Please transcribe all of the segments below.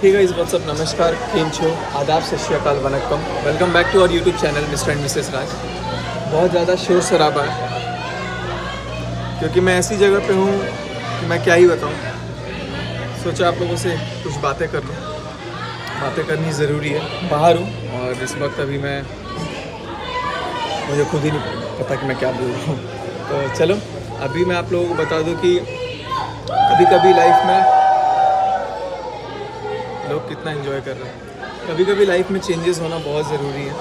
Hey guys what's up, नमस्कार, केम छो, आदाब, सत श्री अकाल, वनक्कम। Welcome back to our YouTube channel Mr and Mrs Raj. बहुत ज़्यादा शोर शराबा है क्योंकि मैं ऐसी जगह पे हूँ कि मैं क्या ही बताऊँ। सोचा आप लोगों से कुछ बातें कर लूँ, बातें करनी ज़रूरी है। बाहर हूँ और इस वक्त अभी मुझे खुद ही नहीं पता कि मैं क्या बोल रहा हूँ। तो चलो अभी मैं आप लोगों को बता दूँ कि कभी कभी लाइफ में लोग कितना एंजॉय कर रहे हैं। कभी कभी लाइफ में चेंजेस होना बहुत ज़रूरी है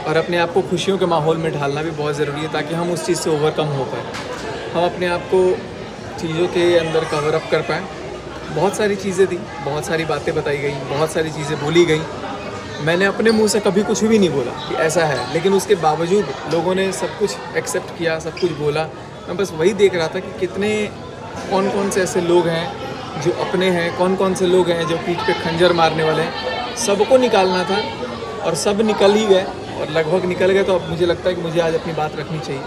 और अपने आप को खुशियों के माहौल में ढालना भी बहुत ज़रूरी है ताकि हम उस चीज़ से ओवरकम हो पाए, हम अपने आप को चीज़ों के अंदर कवर अप कर पाएँ। बहुत सारी चीज़ें थी, बहुत सारी बातें बताई गई, बहुत सारी चीज़ें बोली गई। मैंने अपने मुंह से कभी कुछ भी नहीं बोला कि ऐसा है, लेकिन उसके बावजूद लोगों ने सब कुछ एक्सेप्ट किया, सब कुछ बोला। मैं बस वही देख रहा था कि कितने कौन कौन से ऐसे लोग हैं जो अपने हैं, कौन कौन से लोग हैं जो पीठ पे खंजर मारने वाले हैं। सबको निकालना था और सब निकल ही गए और लगभग निकल गए। तो अब मुझे लगता है कि मुझे आज अपनी बात रखनी चाहिए।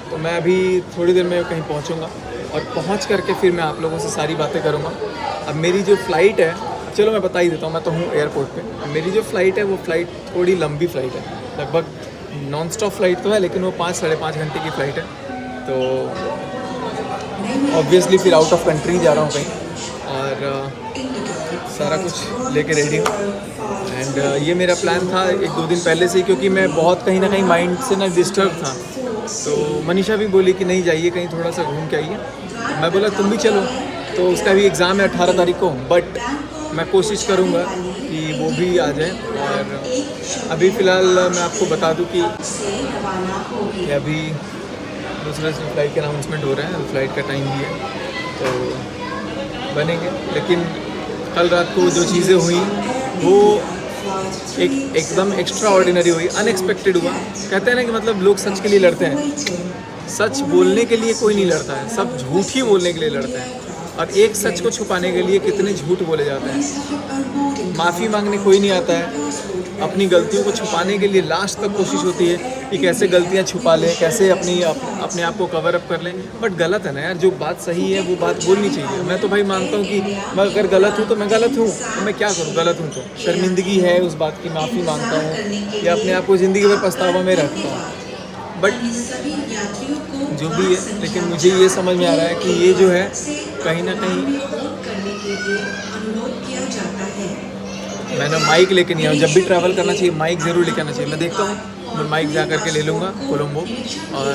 तो मैं अभी थोड़ी देर में कहीं पहुंचूंगा और पहुंच करके फिर मैं आप लोगों से सारी बातें करूंगा। अब मेरी जो फ़्लाइट है, चलो मैं बता ही देता हूँ, मैं तो हूँ एयरपोर्ट पे। मेरी जो फ़्लाइट है वो फ़्लाइट थोड़ी लंबी फ़्लाइट है, लगभग नॉन स्टॉप फ़्लाइट तो है लेकिन वो 5-5.5 घंटे की फ़्लाइट है। तो ऑब्वियसली फिर आउट ऑफ कंट्री जा रहा हूँ कहीं और सारा कुछ लेके रेडी हूँ। एंड ये मेरा प्लान था 1-2 दिन पहले से ही, क्योंकि मैं बहुत कहीं ना कहीं माइंड से ना डिस्टर्ब था। तो मनीषा भी बोली कि नहीं जाइए, कहीं थोड़ा सा घूम के आइए। मैं बोला तुम भी चलो। तो उसका भी एग्ज़ाम है 18 तारीख को, बट मैं कोशिश करूँगा कि वो भी आ जाए। और अभी फ़िलहाल मैं आपको बता दूँ कि अभी दूसरे फ्लाइट के अनाउंसमेंट हो रहे हैं, फ़्लाइट का टाइम भी है तो बनेंगे। लेकिन कल रात को जो चीज़ें हुई वो एकदम एक्स्ट्रा ऑर्डिनरी हुई, अनएक्सपेक्टेड हुआ। कहते हैं ना कि मतलब लोग सच के लिए लड़ते हैं, सच बोलने के लिए कोई नहीं लड़ता है, सब झूठ ही बोलने के लिए लड़ते हैं। और एक सच को छुपाने के लिए कितने झूठ बोले जाते हैं। माफ़ी मांगने कोई नहीं आता है, अपनी गलतियों को छुपाने के लिए लास्ट तक कोशिश होती है कि कैसे गलतियां छुपा लें, कैसे अपने आप को कवर अप कर लें। बट गलत है ना यार, जो बात सही है वो बात बोलनी चाहिए। मैं तो भाई मानता हूँ कि मैं अगर गलत हूँ तो मैं गलत हूँ, तो मैं क्या करूँ, गलत हूँ तो शर्मिंदगी है उस बात की, माफ़ी मांगता हूँ या अपने आप को ज़िंदगी भर पछतावा में रखता हूँ। बट जो भी है, लेकिन मुझे ये समझ में आ रहा है कि ये जो है कहीं ना कहीं मैंने माइक लेके नहीं आया। जब भी ट्रैवल करना चाहिए माइक ज़रूर लेके आना चाहिए। मैं देखता हूँ, मैं माइक जा करके ले लूँगा कोलंबो, और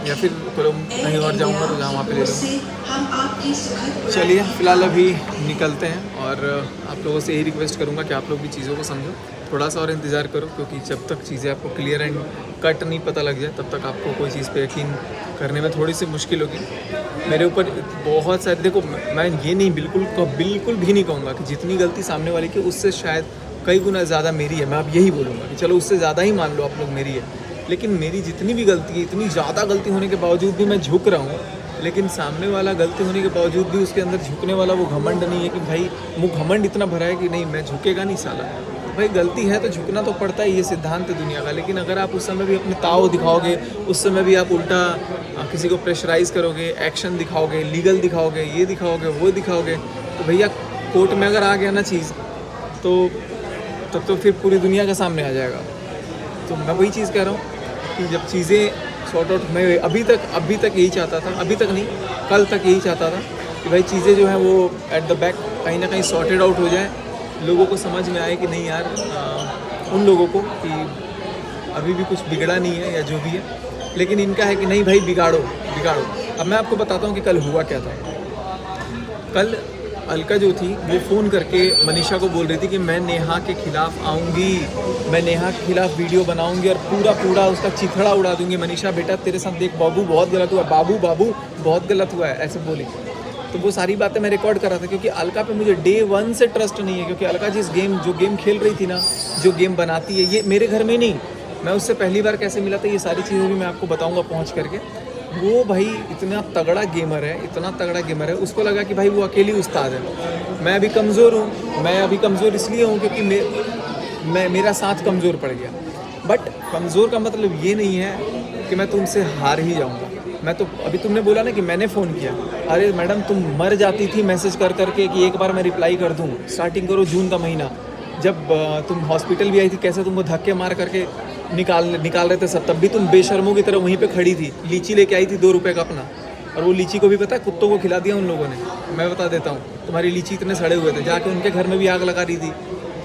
या फिर कहीं और जाऊँगा तो जहाँ वहाँ पे ले लूँगा। चलिए फ़िलहाल अभी निकलते हैं और आप लोगों से यही रिक्वेस्ट करूँगा कि आप लोग भी चीज़ों को समझो, थोड़ा सा और इंतज़ार करो, क्योंकि जब तक चीज़ें आपको क्लियर एंड कट नहीं पता लग जाए तब तक आपको कोई चीज़ पे यकीन करने में थोड़ी सी मुश्किल होगी। मेरे ऊपर बहुत सारे, देखो मैं ये नहीं बिल्कुल भी नहीं कहूँगा कि जितनी गलती सामने वाले की उससे शायद कई गुना ज़्यादा मेरी है। मैं अब यही बोलूँगा कि चलो उससे ज़्यादा ही मान लो आप लोग मेरी है, लेकिन मेरी जितनी भी गलती है, इतनी ज़्यादा गलती होने के बावजूद भी मैं झुक रहा हूँ। लेकिन सामने वाला गलती होने के बावजूद भी उसके अंदर झुकने वाला वो घमंड नहीं है कि भाई वो घमंड इतना भरा है कि नहीं मैं झुकेगा नहीं साला। भाई गलती है तो झुकना तो पड़ता है, ये सिद्धांत है दुनिया का। लेकिन अगर आप उस समय भी अपने ताव दिखाओगे, उस समय भी आप उल्टा किसी को प्रेशराइज़ करोगे, एक्शन दिखाओगे, लीगल दिखाओगे, ये दिखाओगे, वो दिखाओगे, तो भैया कोर्ट में अगर आ गया ना चीज़ तो तब तो फिर पूरी दुनिया के सामने आ जाएगा। तो मैं वही चीज़ कह रहा हूँ कि जब चीज़ें सॉर्ट आउट, मैं अभी तक यही चाहता था, अभी तक नहीं कल तक यही चाहता था कि भाई चीज़ें जो हैं वो एट द बैक कहीं ना कहीं सॉर्टेड आउट हो जाए, लोगों को समझ में आए कि नहीं यार, उन लोगों को कि अभी भी कुछ बिगड़ा नहीं है या जो भी है। लेकिन इनका है कि नहीं भाई बिगाड़ो। अब मैं आपको बताता हूँ कि कल हुआ क्या था। कल अलका जो थी वो फ़ोन करके मनीषा को बोल रही थी कि मैं नेहा के ख़िलाफ़ आऊँगी, मैं नेहा के ख़िलाफ़ वीडियो बनाऊँगी और पूरा उसका चिथड़ा उड़ा दूँगी। मनीषा बेटा तेरे साथ देख बाबू बहुत गलत हुआ, बाबू बहुत गलत हुआ है, ऐसे बोली। तो वो सारी बातें मैं रिकॉर्ड कर रहा था, क्योंकि अलका पे मुझे डे 1 से ट्रस्ट नहीं है। क्योंकि अलका जो गेम खेल रही थी ना, जो गेम बनाती है, ये मेरे घर में नहीं, मैं उससे पहली बार कैसे मिला था, ये सारी चीज़ें भी मैं आपको बताऊँगा पहुँच करके। वो भाई इतना तगड़ा गेमर है, उसको लगा कि भाई वो अकेली उस्ताद है। मैं अभी कमज़ोर हूँ, मैं अभी कमज़ोर इसलिए हूँ क्योंकि मेरा साथ कमज़ोर पड़ गया। बट कमज़ोर का मतलब ये नहीं है कि मैं तुमसे हार ही जाऊँगा। मैं तो अभी तुमने बोला ना कि मैंने फ़ोन किया, अरे मैडम तुम मर जाती थी मैसेज कर करके कि एक बार मैं रिप्लाई कर दूँ। स्टार्टिंग करो जून का महीना, जब तुम हॉस्पिटल भी आई थी, कैसे तुमको धक्के मार करके निकाल रहे थे सब, तब भी तुम बेशर्मों की तरह वहीं पे खड़ी थी। लीची लेके आई थी 2 रुपये का अपना, और वो लीची को भी पता है कुत्तों को खिला दिया उन लोगों ने। मैं बता देता हूँ, तुम्हारी लीची इतने सड़े हुए थे, जाके उनके घर में भी आग लगा रही थी।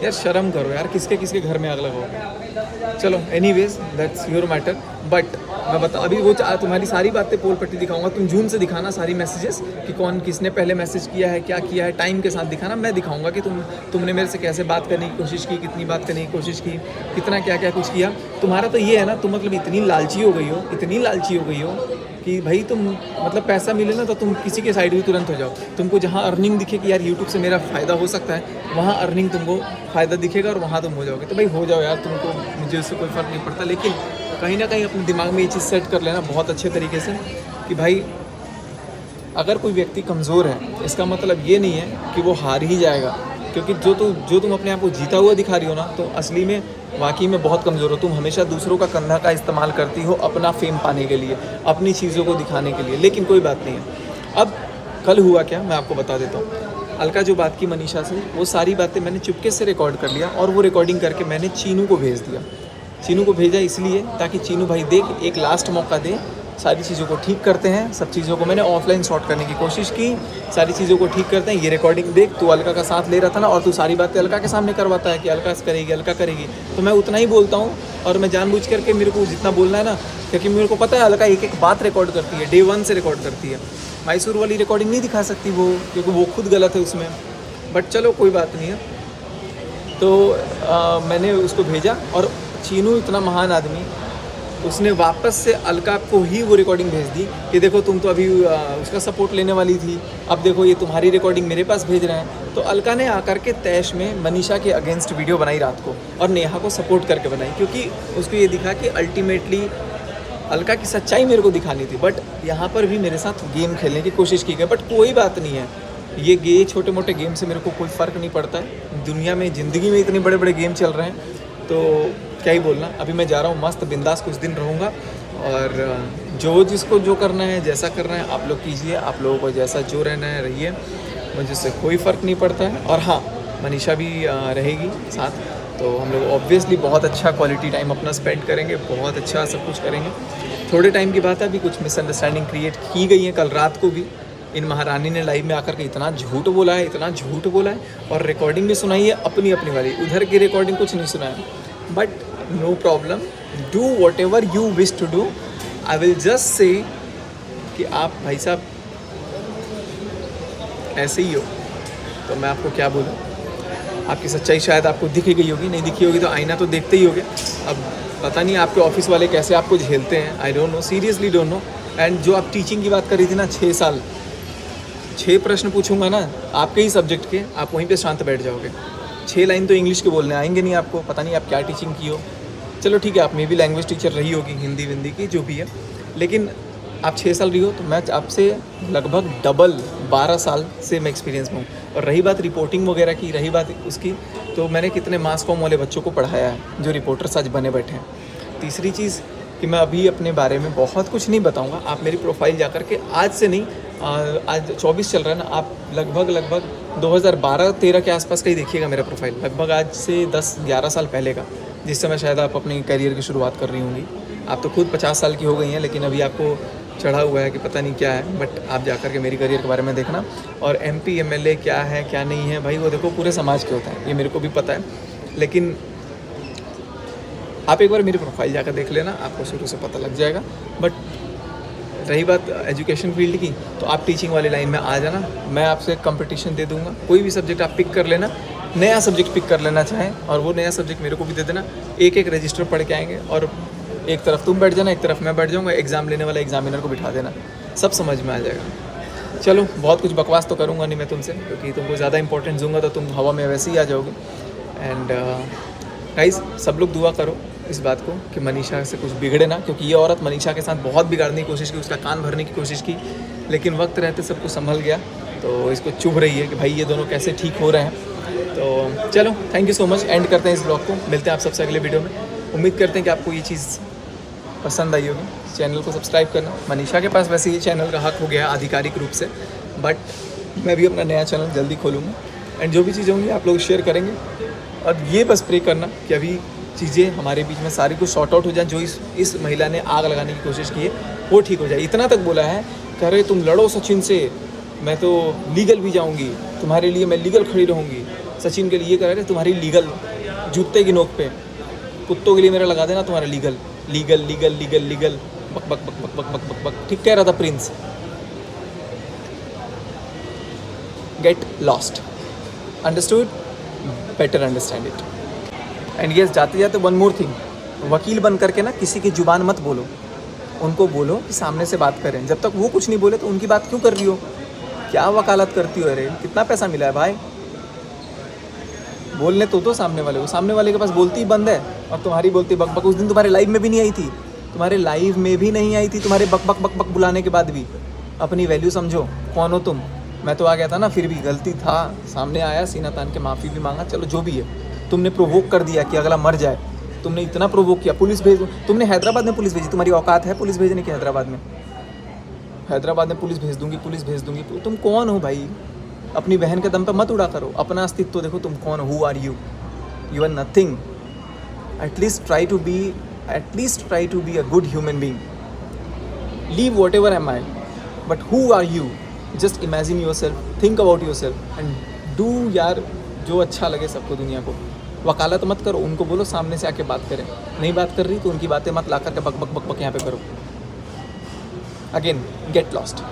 यार शर्म करो यार, किसके किसके घर में आग लगाओगे। चलो anyways that's your matter. But मैं बता अभी वो तुम्हारी सारी बातें पोल पट्टी दिखाऊंगा। तुम जून से दिखाना सारी मैसेजेस कि कौन किसने पहले मैसेज किया है, क्या किया है, टाइम के साथ दिखाना। मैं दिखाऊंगा कि तुमने मेरे से कैसे बात करने की कोशिश की, कितनी बात करने की कोशिश की, कितना क्या क्या कुछ किया। तुम्हारा तो ये है ना, तुम मतलब इतनी लालची हो गई हो, इतनी लालची हो गई हो कि भाई तुम मतलब पैसा मिले ना तो तुम किसी के साइड भी तुरंत हो जाओ। तुमको जहाँ अर्निंग दिखे कि यार यूट्यूब से मेरा फ़ायदा हो सकता है, वहाँ अर्निंग तुमको फ़ायदा दिखेगा और वहाँ तुम हो जाओगे। तो भाई हो जाओ यार, तुमको मुझे उससे कोई फ़र्क नहीं पड़ता। लेकिन कहीं ना कहीं अपने दिमाग में ये चीज़ सेट कर लेना बहुत अच्छे तरीके से कि भाई अगर कोई व्यक्ति कमज़ोर है, इसका मतलब ये नहीं है कि वो हार ही जाएगा। क्योंकि जो तुम अपने आप को जीता हुआ दिखा रही हो ना, तो असली में वाकई में बहुत कमज़ोर हो। तुम हमेशा दूसरों का कंधा का इस्तेमाल करती हो अपना फेम पाने के लिए, अपनी चीज़ों को दिखाने के लिए। लेकिन कोई बात नहीं है। अब कल हुआ क्या, मैं आपको बता देता हूँ। अलका जो बात की मनीषा से, वो सारी बातें मैंने चुपके से रिकॉर्ड कर लिया और वो रिकॉर्डिंग करके मैंने चीनू को भेज दिया। चीनू को भेजा इसलिए ताकि चीनू भाई देख, एक लास्ट मौका दे, सारी चीज़ों को ठीक करते हैं। सब चीज़ों को मैंने ऑफलाइन शॉर्ट करने की कोशिश की, सारी चीज़ों को ठीक करते हैं। ये रिकॉर्डिंग देख, तू अलका का साथ ले रहा था ना, और तू सारी बातें अलका के सामने करवाता है कि अलका करेगी, अलका करेगी। तो मैं उतना ही बोलता हूँ, और मैं जानबूझ करके मेरे को जितना बोलना है ना, क्योंकि मेरे को पता है अलका एक एक बात रिकॉर्ड करती है, डे 1 से रिकॉर्ड करती है। मैसूर वाली रिकॉर्डिंग नहीं दिखा सकती वो, क्योंकि वो खुद गलत है उसमें। बट चलो कोई बात नहीं है। तो मैंने उसको भेजा, और चीनू इतना महान आदमी, उसने वापस से अलका को ही वो रिकॉर्डिंग भेज दी कि देखो तुम तो अभी उसका सपोर्ट लेने वाली थी, अब देखो ये तुम्हारी रिकॉर्डिंग मेरे पास भेज रहे हैं। तो अलका ने आकर के तैश में मनीषा के अगेंस्ट वीडियो बनाई रात को, और नेहा को सपोर्ट करके बनाई, क्योंकि उसको ये दिखा कि अल्टीमेटली अलका की सच्चाई मेरे को दिखानी थी। बट यहाँ पर भी मेरे साथ गेम खेलने की कोशिश की गई। बट कोई बात नहीं है, ये छोटे मोटे गेम से मेरे को कोई फ़र्क नहीं पड़ता है। दुनिया में, ज़िंदगी में इतने बड़े बड़े गेम चल रहे हैं, तो क्या ही बोलना। अभी मैं जा रहा हूँ मस्त बिंदास कुछ दिन रहूँगा, और जो जिसको जो करना है, जैसा करना है आप लोग कीजिए। आप लोगों को जैसा जो रहना है रहिए, मुझे उससे कोई फ़र्क नहीं पड़ता है। और हाँ, मनीषा भी रहेगी साथ, तो हम लोग ऑब्वियसली बहुत अच्छा क्वालिटी टाइम अपना स्पेंड करेंगे, बहुत अच्छा सब कुछ करेंगे। थोड़े टाइम की बात है, अभी कुछ मिसअंडरस्टैंडिंग क्रिएट की गई है। कल रात को भी इन महारानी ने लाइव में आकर के इतना झूठ बोला है, इतना झूठ बोला है, और रिकॉर्डिंग भी सुनाई है अपनी वाली। उधर की रिकॉर्डिंग कुछ नहीं सुना है। But no problem, do whatever you wish to do. I will just say कि आप भाई साहब ऐसे ही हो, तो मैं आपको क्या बोलूँ। आपकी सच्चाई शायद आपको दिख गई होगी, नहीं दिखी होगी तो आईना तो देखते ही होगे। अब पता नहीं आपके ऑफिस वाले कैसे आपको झेलते हैं, I don't know, seriously don't know. And जो आप टीचिंग की बात कर रही थी ना, 6 साल, 6 प्रश्न पूछूंगा ना आपके ही सब्जेक्ट के, आप वहीं पे शांत बैठ जाओगे। 6 लाइन तो इंग्लिश के बोलने आएंगे नहीं आपको, पता नहीं आप क्या टीचिंग की हो। चलो ठीक है, आप मे भी लैंग्वेज टीचर रही होगी, हिंदी विंदी की जो भी है, लेकिन आप 6 साल रही हो, तो मैं आपसे लगभग डबल 12 साल से मैं एक्सपीरियंस में हूँ। और रही बात रिपोर्टिंग वगैरह की, रही बात उसकी, तो मैंने कितने मास कॉम वाले बच्चों को पढ़ाया है जो रिपोर्टर्स आज बने बैठे हैं। तीसरी चीज़ कि मैं अभी अपने बारे में बहुत कुछ नहीं बताऊंगा। आप मेरी प्रोफाइल जा कर के आज से नहीं, आज 24 चल रहा है ना, आप लगभग 2012-13 के आसपास का ही देखिएगा मेरा प्रोफाइल, लगभग आज से 10-11 साल पहले का, जिस समय शायद आप अपनी करियर की शुरुआत कर रही होंगी। आप तो खुद 50 साल की हो गई हैं, लेकिन अभी आपको चढ़ा हुआ है कि पता नहीं क्या है। बट आप जा कर के मेरी करियर के बारे में देखना। और MP MLA क्या है क्या नहीं है भाई, वो देखो पूरे समाज के होता है, ये मेरे को भी पता है। लेकिन आप एक बार मेरी प्रोफाइल जाकर देख लेना, आपको शुरू से पता लग जाएगा। बट रही बात एजुकेशन फील्ड की, तो आप टीचिंग वाली लाइन में आ जाना, मैं आपसे कंपटीशन दे दूंगा। कोई भी सब्जेक्ट आप पिक कर लेना, नया सब्जेक्ट पिक कर लेना चाहें, और वो नया सब्जेक्ट मेरे को भी दे देना। एक रजिस्टर पढ़ के आएंगे, और एक तरफ तुम बैठ जाना, एक तरफ मैं बैठ जाऊँगा, एग्ज़ाम लेने वाला एग्जामिनर को बिठा देना, सब समझ में आ जाएगा। चलो, बहुत कुछ बकवास तो करूँगा नहीं मैं तुमसे, क्योंकि तुमको ज़्यादा इंपॉर्टेंस दूंगा तो तुम हवा में वैसे ही आ जाओगे। एंड गाइस, सब लोग दुआ करो इस बात को कि मनीषा से कुछ बिगड़े ना, क्योंकि ये औरत मनीषा के साथ बहुत बिगाड़ने की कोशिश की, उसका कान भरने की कोशिश की, लेकिन वक्त रहते सब कुछ संभल गया। तो इसको चुभ रही है कि भाई ये दोनों कैसे ठीक हो रहे हैं। तो चलो, thank you so much. And करते हैं इस ब्लॉग को, मिलते हैं आप सबसे अगले वीडियो में। उम्मीद करते हैं कि आपको ये चीज़ पसंद आई होगी। चैनल को सब्सक्राइब करना। मनीषा के पास वैसे ये चैनल का हक हो गया आधिकारिक रूप से, बट मैं भी अपना नया चैनल जल्दी खोलूँगा एंड जो भी चीज़ें होंगी आप लोग शेयर करेंगे। और ये बस प्रे करना कि अभी चीज़ें हमारे बीच में सारी कुछ सॉर्ट आउट हो जाए। जो इस महिला ने आग लगाने की कोशिश की है वो ठीक हो जाए। इतना तक बोला है, कह रहे तुम लड़ो सचिन से, मैं तो लीगल भी जाऊंगी, तुम्हारे लिए मैं लीगल खड़ी रहूंगी। सचिन के लिए कह रहे तुम्हारी लीगल जूते की नोक पे, कुत्तों के लिए मेरा लगा देना तुम्हारा legal legal legal legal legal बक बक बक बक बक बक बक बक। ठीक कह रहा था Prince. Get lost, understood, better understand it. And yes, जाते जाते वन मोर थिंग, वकील बन करके ना किसी की जुबान मत बोलो। उनको बोलो कि सामने से बात करें। जब तक वो कुछ नहीं बोले तो उनकी बात क्यों कर रही हो? क्या वकालत करती हो? अरे कितना पैसा मिला है भाई, बोलने तो सामने वाले को। सामने वाले के पास बोलती ही बंद है और तुम्हारी बोलती बक बक। उस दिन तुम्हारे लाइव में भी नहीं आई थी, तुम्हारे लाइव में भी नहीं आई थी, तुम्हारे बक बक बक बक बुलाने के बाद भी। अपनी वैल्यू समझो, कौन हो तुम? मैं तो आ गया था ना, फिर भी गलती था, सामने आया, सीना तान के माफ़ी भी मांगा, चलो जो भी है। तुमने प्रोवोक कर दिया कि अगला मर जाए, तुमने इतना प्रोवोक किया। पुलिस भेज दो, तुमने हैदराबाद में पुलिस भेजी, तुम्हारी औकात है पुलिस भेजने की? हैदराबाद में पुलिस भेज दूंगी, पुलिस भेज दूंगी। तुम कौन हो भाई? अपनी बहन के दम पे मत उड़ा करो, अपना अस्तित्व देखो। तुम कौन हो? Who are you? You are nothing. At least try to be a good human being. Leave whatever am I, but who are you? Just imagine yourself, think about yourself and do यार जो अच्छा लगे सबको, दुनिया को। वकालत मत करो, उनको बोलो सामने से आके बात करें। नहीं बात कर रही तो उनकी बातें मत ला करके बक बक बक बक यहाँ पे करो। Again, get lost.